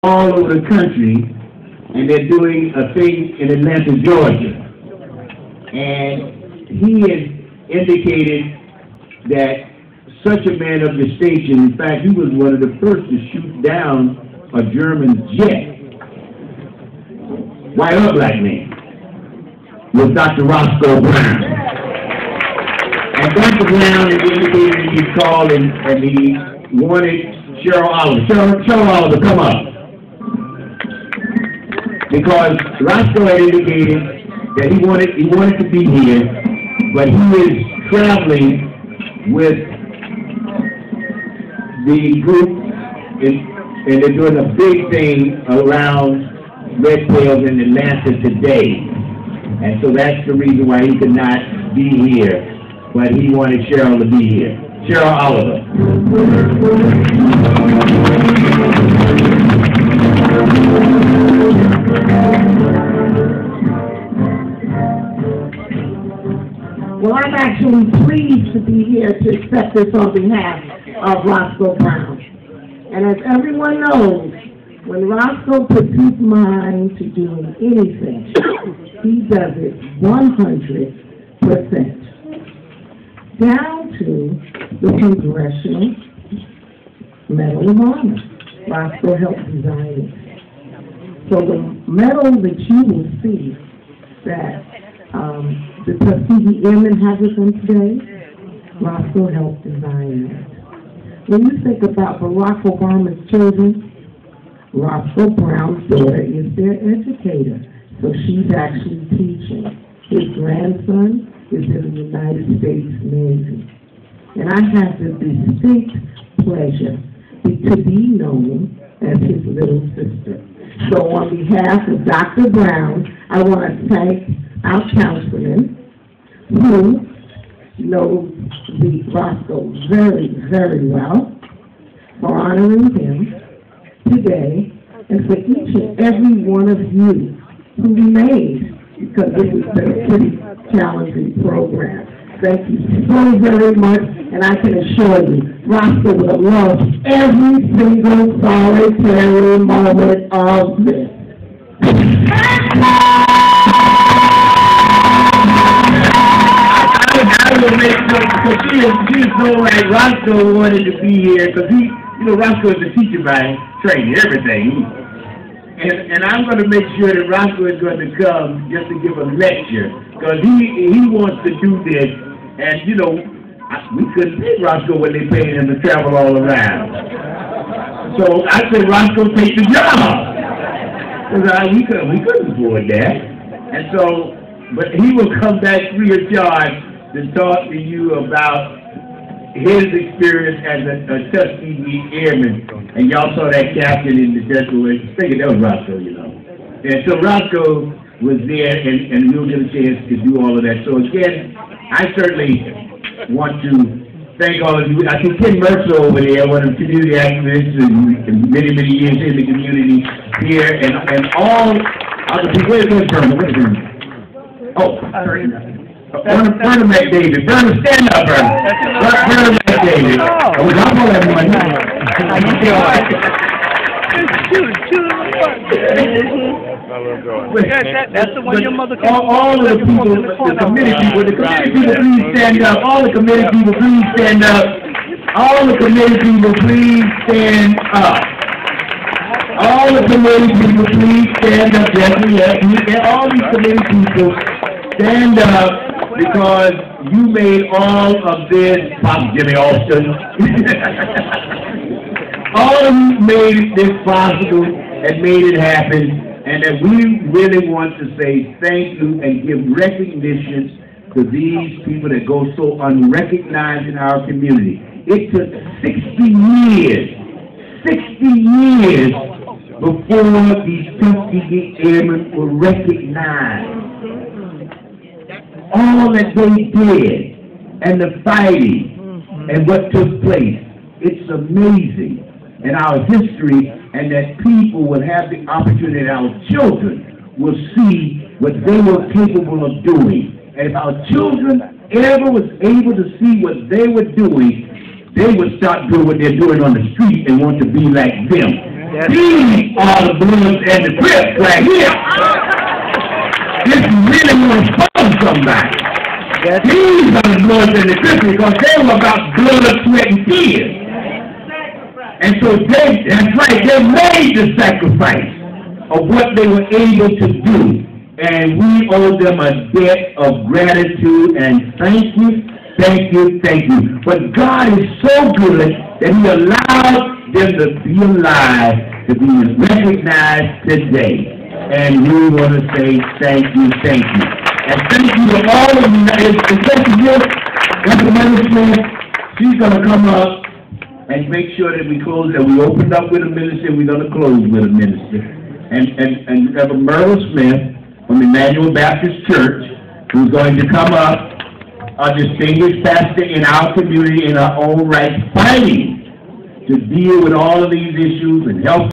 all over the country, and they're doing a thing in Atlanta, Georgia. And he has indicated that such a man of distinction, in fact, he was one of the first to shoot down a German jet, white or black man, was Dr. Roscoe Brown. And Dr. Brown has indicated he called and he wanted Cheryl Oliver. Cheryl Oliver, come up. Because Roscoe had indicated that he wanted to be here, but he is traveling with the group, and they're doing a big thing around Red Tails in Atlanta today. And so that's the reason why he could not be here, but he wanted Cheryl to be here. Cheryl Oliver. Well, I'm actually pleased to be here to accept this on behalf of Roscoe Brown. And as everyone knows, when Roscoe puts his mind to doing anything, he does it 100%. Down to the Congressional Medal of Honor. Roscoe helped design it. So the medal that you will see that the Tuskegee Airmen have with them today, Roscoe helped design it. When you think about Barack Obama's children, Roscoe Brown's daughter is their educator, so she's actually teaching. His grandson is in the United States Navy. And I have the distinct pleasure to be known as his little sister. So on behalf of Dr. Brown, I want to thank our councilman who knows the Roscoe very, very well for honoring him today, and for each and every one of you who remained, because this has been a pretty challenging program. Thank you so very much, and I can assure you, Roscoe would have loved every single solitary moment of this. I will make sure, because she is so right. Roscoe wanted to be here, because Roscoe is a teacher by training, everything. And I'm going to make sure that Roscoe is going to come just to give a lecture, because he wants to do this. And, we couldn't pay Roscoe when they paid him to travel all around. So I said, Roscoe, take the job. Because we couldn't afford that. And so, but he will come back free of charge to talk to you about his experience as a Tuskegee Airman. And y'all saw that captain in the declaration. Figured that was Roscoe, And so Roscoe was there, and we will get a chance to do all of that. So again, I certainly want to thank all of you. I see Ken Mercer over there, one of the community activists and many, many years in the community here, and all other people. Where's Vernon? Oh, sorry. Vernon McDavid. Vernon, stand up, Vernon. Vernon McDavid. I was on all that money. How you That's the one your mother called. All of the people, the committee people, please stand up. All the committee people, please stand up. All the committee people, please stand up. All the committee people, please stand up. Yes, all these committee people, stand up, because you made all of this possible. Jimmy Austin. All of you made this possible and made it happen. And that we really want to say thank you and give recognition to these people that go so unrecognized in our community. It took 60 years before these Tuskegee Airmen were recognized. All that they did, and the fighting, and what took place, it's amazing. And our history, and that people will have the opportunity, our children will see what they were capable of doing. And if our children ever was able to see what they were doing, they would start doing what they're doing on the street and want to be like them. These are the Bloods and the Crips right here. This really want to expose somebody. These are the Bloods and the Crips because they were about blood, sweat, and tears. And so that's right, they made the sacrifice of what they were able to do. And we owe them a debt of gratitude and thank you, thank you, thank you. But God is so good that He allowed them to be alive, to be recognized today. And we want to say thank you, thank you. And thank you to all of you. Thank you, Representative. She's going to come up and make sure that we close, that we opened up with a minister, we're going to close with a minister. And Reverend Myrtle Smith from Emmanuel Baptist Church, who's going to come up, a distinguished pastor in our community in our own right, fighting to deal with all of these issues and help